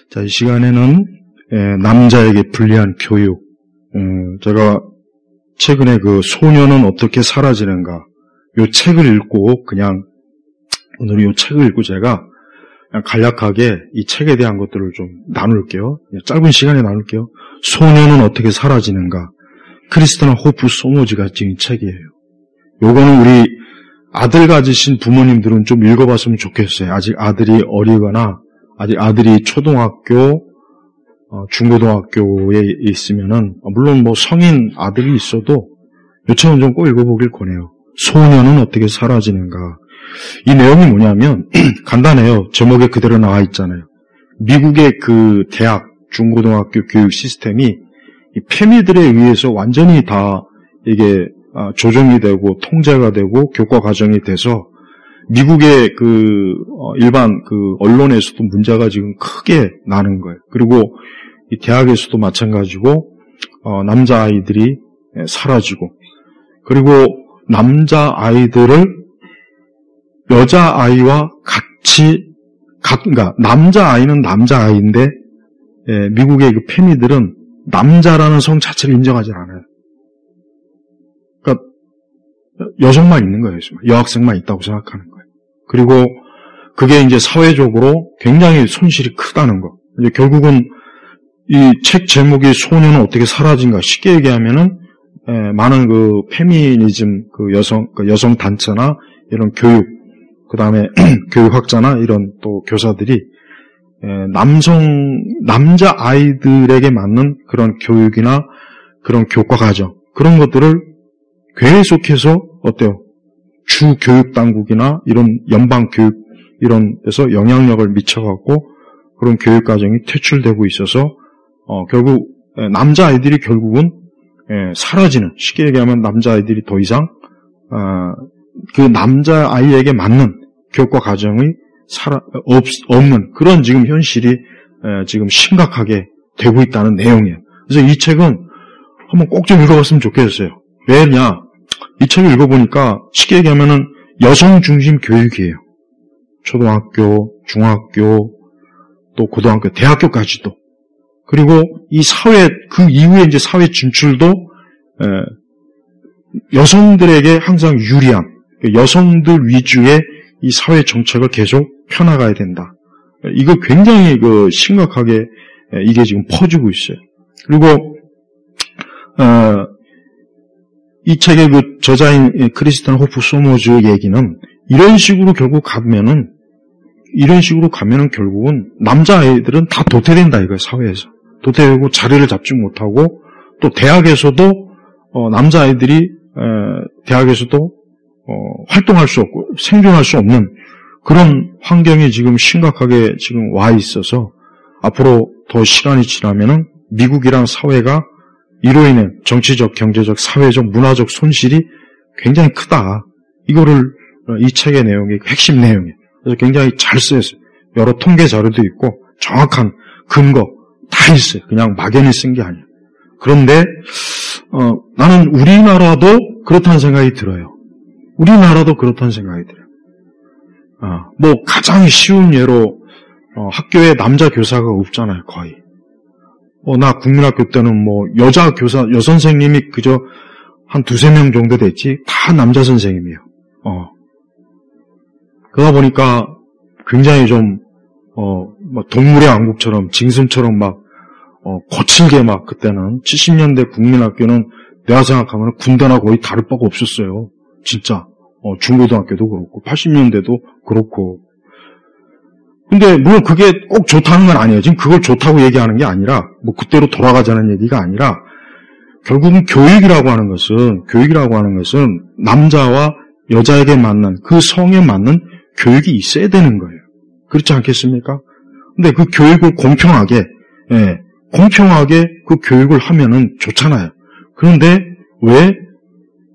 자, 이 시간에는 남자에게 불리한 교육, 제가 최근에 그 소녀는 어떻게 사라지는가, 요 책을 읽고 오늘 요 책을 읽고 제가 그냥 간략하게 이 책에 대한 것들을 좀 나눌게요. 짧은 시간에 나눌게요. 소녀는 어떻게 사라지는가, 크리스티나 호프 소모지가 지은 책이에요. 요거는 우리 아들 가지신 부모님들은 좀 읽어봤으면 좋겠어요. 아직 아들이 어리거나 아직 아들이 초등학교, 중고등학교에 있으면은, 물론 뭐 성인 아들이 있어도 요 책은 좀 꼭 읽어보길 권해요. 소녀는 어떻게 사라지는가. 이 내용이 뭐냐면 간단해요. 제목에 그대로 나와 있잖아요. 미국의 그 대학, 중고등학교 교육 시스템이 이 패미들에 의해서 완전히 다 이게 조정이 되고 통제가 되고 교과 과정이 돼서 미국의 일반 언론에서도 문제가 지금 크게 나는 거예요. 그리고 이 대학에서도 마찬가지고, 남자아이들이 사라지고, 그리고 남자아이들을 여자아이와 그러니까 남자아이는 남자아이인데, 미국의 그 패미들은 남자라는 성 자체를 인정하지 않아요. 그러니까 여성만 있는 거예요. 여학생만 있다고 생각하는 거예요. 그리고 그게 이제 사회적으로 굉장히 손실이 크다는 거. 이제 결국은 이 책 제목이 소녀는 어떻게 사라진가. 쉽게 얘기하면은 많은 그 페미니즘 여성 단체나 이런 교육, 그다음에 교육학자나 이런 또 교사들이 남자 아이들에게 맞는 그런 교육이나 그런 교과 과정, 그런 것들을 계속해서 어때요? 주 교육 당국이나 이런 연방 교육 이런 데서 영향력을 미쳐갖고 그런 교육 과정이 퇴출되고 있어서 결국 남자 아이들이 결국은 사라지는, 쉽게 얘기하면 남자 아이들이 더 이상 그 남자 아이에게 맞는 교과 과정이 없는 그런 지금 현실이 지금 심각하게 되고 있다는 내용이에요. 그래서 이 책은 한번 꼭 좀 읽어봤으면 좋겠어요. 왜냐? 이 책을 읽어보니까 쉽게 얘기하면은 여성 중심 교육이에요. 초등학교, 중학교, 또 고등학교, 대학교까지도. 그리고 이 사회, 그 이후에 이제 사회 진출도 여성들에게 항상 유리한, 여성들 위주의 이 사회 정책을 계속 펴나가야 된다. 이거 굉장히 심각하게 이게 지금 퍼지고 있어요. 그리고 이 책의 그 저자인 크리스티나 호프 소모즈 얘기는 이런 식으로 가면은 결국은 남자아이들은 다 도태된다 이거예요, 사회에서. 도태되고 자리를 잡지 못하고, 또 대학에서도, 남자아이들이, 대학에서도, 활동할 수 없고, 생존할 수 없는 그런 환경이 지금 심각하게 지금 와 있어서, 앞으로 더 시간이 지나면은 미국이란 사회가 이로 인해 정치적, 경제적, 사회적, 문화적 손실이 굉장히 크다. 이거를 이 책의 내용이 핵심 내용이에요. 그래서 굉장히 잘 쓰였어요. 여러 통계 자료도 있고 정확한 근거 다 있어요. 그냥 막연히 쓴 게 아니에요. 그런데 나는 우리나라도 그렇다는 생각이 들어요. 우리나라도 그렇다는 생각이 들어요. 뭐 가장 쉬운 예로 학교에 남자 교사가 없잖아요, 거의. 나 국민학교 때는 뭐 여자 교사, 여선생님이 그저 한 2-3명 정도 됐지 다 남자 선생님이에요. 그러다 보니까 굉장히 좀 막 동물의 왕국처럼 징승처럼 막 거칠게 막 그때는 70년대 국민학교는 내가 생각하면 군대나 거의 다를 바가 없었어요. 진짜. 중고등학교도 그렇고 80년대도 그렇고. 근데 물론 그게 꼭 좋다는 건 아니에요. 지금 그걸 좋다고 얘기하는 게 아니라 뭐 그때로 돌아가자는 얘기가 아니라 결국은 교육이라고 하는 것은 남자와 여자에게 맞는 그 성에 맞는 교육이 있어야 되는 거예요. 그렇지 않겠습니까? 근데 그 교육을 공평하게 그 교육을 하면은 좋잖아요. 그런데 왜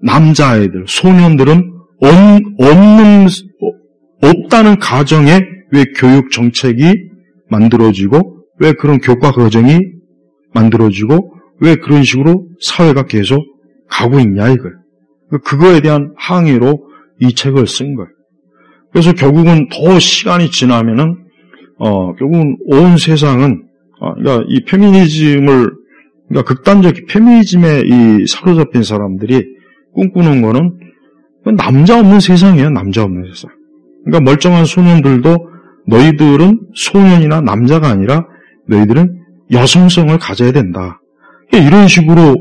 남자아이들, 소년들은 없다는 가정에 왜 교육 정책이 만들어지고, 왜 그런 교과 과정이 만들어지고, 왜 그런 식으로 사회가 계속 가고 있냐 이거예요. 그거에 대한 항의로 이 책을 쓴 거예요. 그래서 결국은 더 시간이 지나면은 결국은 온 세상은, 그러니까 이 페미니즘을, 그러니까 극단적 페미니즘에 이 사로잡힌 사람들이 꿈꾸는 거는 남자 없는 세상이에요. 남자 없는 세상. 그러니까 멀쩡한 소년들도 너희들은 소년이나 남자가 아니라 너희들은 여성성을 가져야 된다. 이런 식으로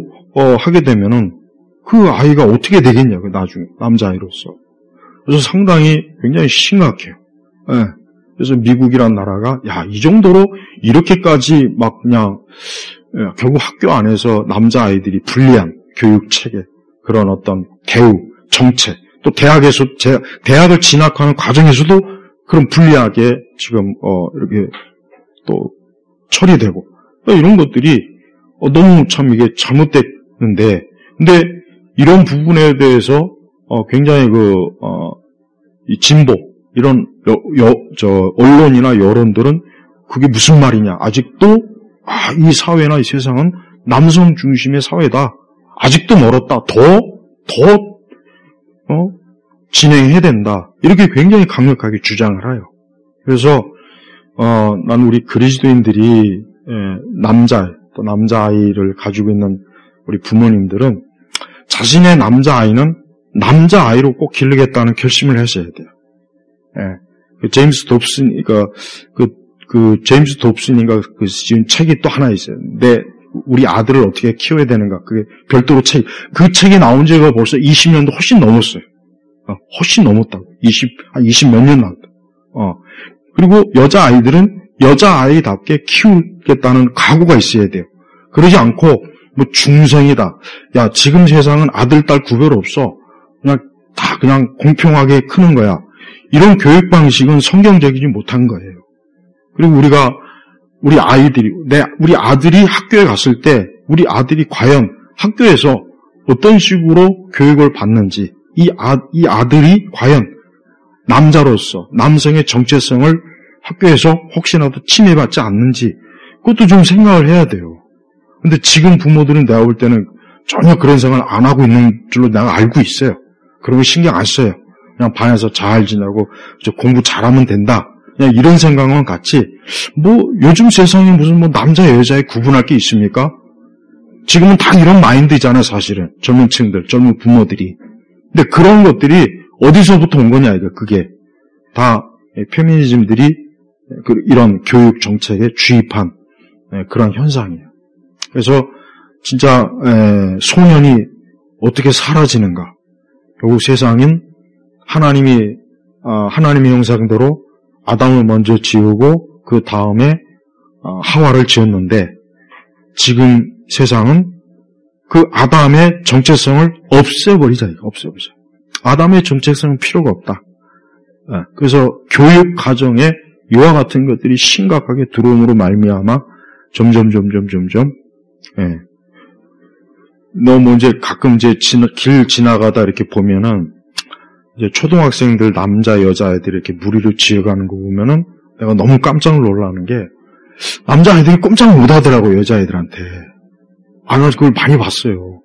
하게 되면은 그 아이가 어떻게 되겠냐고, 나중에 남자아이로서. 그래서 상당히 굉장히 심각해요. 예. 그래서 미국이란 나라가 이 정도로 이렇게까지 막 그냥 결국 학교 안에서 남자아이들이 불리한 교육 체계, 그런 어떤 대우, 정책, 또 대학을 진학하는 과정에서도 그런 불리하게 지금 이렇게 또 처리되고, 이런 것들이 너무 참 이게 잘못됐는데, 근데 이런 부분에 대해서 굉장히 이 진보, 이런 언론이나 여론들은 그게 무슨 말이냐, 아직도 이 사회나 이 세상은 남성 중심의 사회다, 아직도 멀었다, 더 진행해야 된다, 이렇게 굉장히 강력하게 주장을 해요. 그래서 난 우리 그리스도인들이 또 남자아이를 가지고 있는 우리 부모님들은 자신의 남자아이는 남자아이로 꼭 기르겠다는 결심을 하셔야 돼요. 제임스 dobson인가 제임스 dobson인가 지금 책이 또 하나 있어요. 우리 아들을 어떻게 키워야 되는가, 그게 별도로 그 책이 나온 지가 벌써 20년도 훨씬 넘었어요. 훨씬 넘었다고. 20 몇 년 나왔다. 그리고 여자아이들은 여자아이답게 키우겠다는 각오가 있어야 돼요. 그러지 않고, 뭐, 중생이다. 야, 지금 세상은 아들, 딸 구별 없어. 그냥 공평하게 크는 거야. 이런 교육 방식은 성경적이지 못한 거예요. 그리고 우리 아들이 학교에 갔을 때, 우리 아들이 과연 학교에서 어떤 식으로 교육을 받는지, 이 아들이 과연 남자로서 남성의 정체성을 학교에서 혹시라도 침해받지 않는지, 그것도 좀 생각을 해야 돼요. 근데 지금 부모들은 내가 볼 때는 전혀 그런 생각을 안 하고 있는 줄로 내가 알고 있어요. 그런 거 신경 안 써요. 그냥 반에서 잘 지내고 공부 잘하면 된다, 그냥 이런 생각만 같지, 뭐 요즘 세상에 무슨 뭐 남자 여자에 구분할 게 있습니까? 지금은 다 이런 마인드잖아요, 사실은. 젊은 부모들이. 근데 그런 것들이 어디서부터 온 거냐, 그게 다 페미니즘들이 이런 교육 정책에 주입한 그런 현상이에요. 그래서 진짜 소년이 어떻게 사라지는가? 결국 세상은 하나님의 형상대로 아담을 먼저 지우고 그 다음에 하와를 지었는데, 지금 세상은 그 아담의 정체성을 없애버리자. 아담의 정체성은 필요가 없다. 그래서 교육 과정에 이와 같은 것들이 심각하게 들어옴으로 말미암아 점점 너무 이제 가끔 이제 길 지나가다 이렇게 보면은 이제 초등학생들 남자 여자애들 이렇게 무리로 지어가는 거 보면은 내가 너무 깜짝 놀라는 게, 남자애들이 꼼짝 못 하더라고요, 여자애들한테. 나 그걸 많이 봤어요.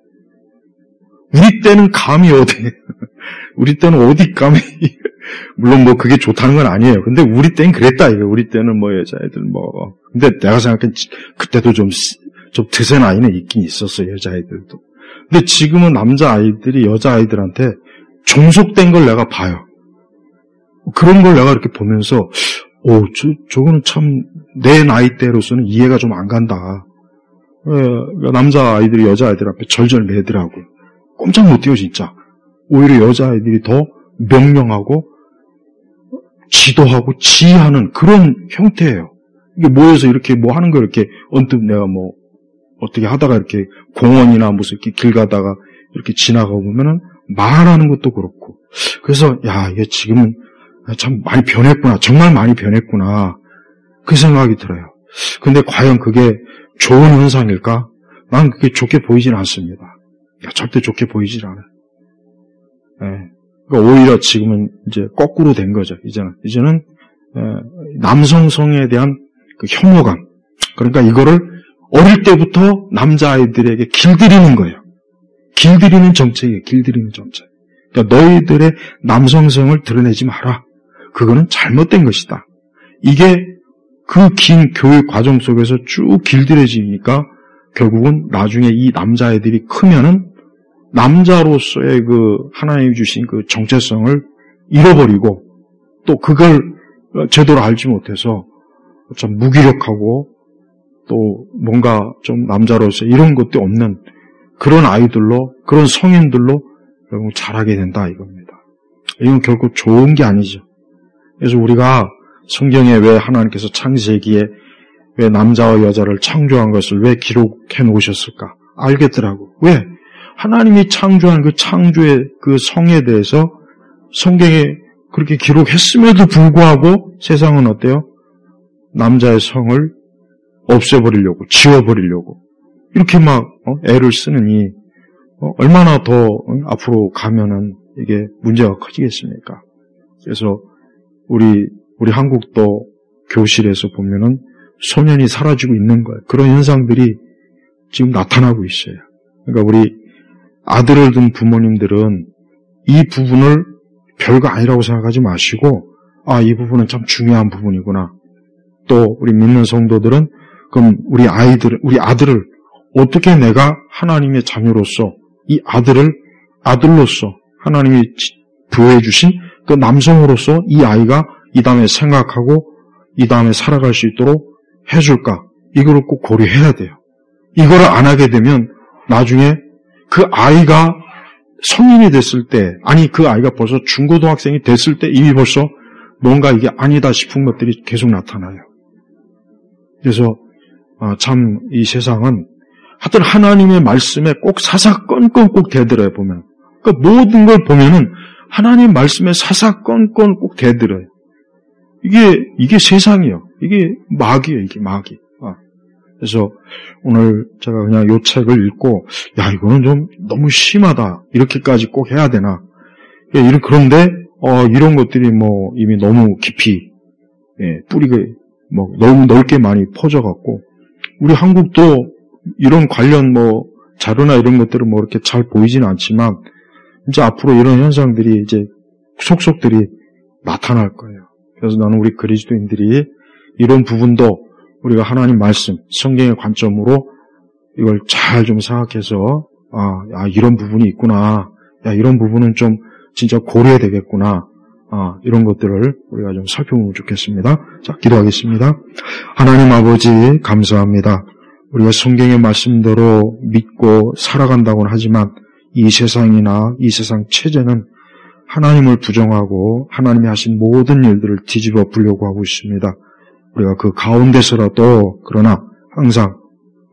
우리 때는 감이 우리 때는 어디 감이, 물론 뭐 그게 좋다는 건 아니에요. 근데 우리 때는 그랬다, 이거. 우리 때는 뭐 여자애들 뭐. 근데 내가 생각한 그때도 좀 드센 아이는 있긴 있었어요, 여자애들도. 근데 지금은 남자아이들이 여자아이들한테 종속된 걸 내가 봐요. 그런 걸 내가 이렇게 보면서, 저거는 참 내 나이대로서는 이해가 좀 안 간다. 남자아이들이 여자아이들 앞에 절절 매더라고. 꼼짝 못 뛰어, 진짜. 오히려 여자아이들이 더 명령하고 지도하고 지휘하는 그런 형태예요. 이게 모여서 이렇게 뭐 하는 거, 이렇게 언뜻 내가 뭐 어떻게 하다가 이렇게 공원이나 무슨 이렇게 길 가다가 이렇게 지나가고 보면은 말하는 것도 그렇고. 그래서 이게 지금은 참 많이 변했구나, 정말 많이 변했구나, 그 생각이 들어요. 근데 과연 그게 좋은 현상일까? 난 그게 좋게 보이진 않습니다. 절대 좋게 보이질 않아요. 그러니까 오히려 지금은 이제 거꾸로 된 거죠. 이제는 남성성에 대한 그 혐오감, 그러니까 이거를 어릴 때부터 남자아이들에게 길들이는 거예요. 길들이는 정책이에요. 길들이는 정책. 그러니까 너희들의 남성성을 드러내지 마라. 그거는 잘못된 것이다. 이게 그 긴 교육 과정 속에서 쭉 길들여지니까 결국은 나중에 이 남자애들이 크면은 남자로서의 그 하나님이 주신 그 정체성을 잃어버리고 또 그걸 제대로 알지 못해서 참 무기력하고 또 뭔가 좀 남자로서 이런 것도 없는 그런 아이들로, 그런 성인들로 결국 자라게 된다 이겁니다. 이건 결국 좋은 게 아니죠. 그래서 우리가 성경에 왜 하나님께서 창세기에 왜 남자와 여자를 창조한 것을 왜 기록해 놓으셨을까? 알겠더라고. 왜? 하나님이 창조한 그 창조의 그 성에 대해서 성경에 그렇게 기록했음에도 불구하고 세상은 어때요? 남자의 성을 없애버리려고, 지워버리려고 이렇게 막 애를 쓰느니 얼마나 더 앞으로 가면은 이게 문제가 커지겠습니까? 그래서 우리 한국도 교실에서 보면은 소년이 사라지고 있는 거예요. 그런 현상들이 지금 나타나고 있어요. 그러니까 우리 아들을 둔 부모님들은 이 부분을 별거 아니라고 생각하지 마시고, 이 부분은 참 중요한 부분이구나. 또 우리 믿는 성도들은 그럼 우리 아들을 어떻게 내가 하나님의 자녀로서 이 아들을 아들로서 하나님이 부여해 주신 그 남성으로서 이 아이가 이 다음에 생각하고 이 다음에 살아갈 수 있도록 해줄까? 이거를 꼭 고려해야 돼요. 이거를 안 하게 되면 나중에 그 아이가 성인이 됐을 때, 아니 그 아이가 벌써 중고등학생이 됐을 때 이미 벌써 뭔가 이게 아니다 싶은 것들이 계속 나타나요. 그래서 참 이 세상은 하여튼 하나님의 말씀에 꼭 사사건건 꼭 대들어요, 보면. 그러니까 모든 걸 보면은 하나님 말씀에 사사건건 꼭 대들어요. 이게 세상이에요. 이게 마귀예요, 이게 마귀. 그래서 오늘 제가 그냥 요 책을 읽고, 이거는 좀 너무 심하다. 이렇게까지 꼭 해야 되나. 그런데, 이런 것들이 이미 너무 깊이, 뿌리가, 너무 넓게 많이 퍼져갖고, 우리 한국도 이런 관련 자료나 이런 것들은 이렇게 잘 보이지는 않지만, 이제 앞으로 이런 현상들이 이제 속속들이 나타날 거예요. 그래서 나는 우리 그리스도인들이 이런 부분도 우리가 하나님 말씀, 성경의 관점으로 이걸 잘 좀 생각해서, 이런 부분이 있구나. 이런 부분은 좀 진짜 고려해야 되겠구나. 이런 것들을 우리가 좀 살펴보면 좋겠습니다. 자, 기도하겠습니다. 하나님 아버지, 감사합니다. 우리가 성경의 말씀대로 믿고 살아간다고는 하지만 이 세상이나 이 세상 체제는 하나님을 부정하고 하나님이 하신 모든 일들을 뒤집어 보려고 하고 있습니다. 우리가 그 가운데서라도 그러나 항상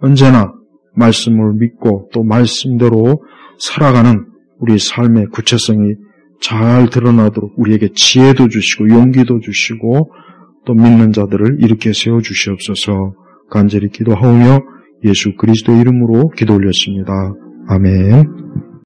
언제나 말씀을 믿고 또 말씀대로 살아가는 우리 삶의 구체성이 잘 드러나도록 우리에게 지혜도 주시고 용기도 주시고 또 믿는 자들을 일으켜 세워주시옵소서. 간절히 기도하오며 예수 그리스도의 이름으로 기도 올렸습니다. 아멘.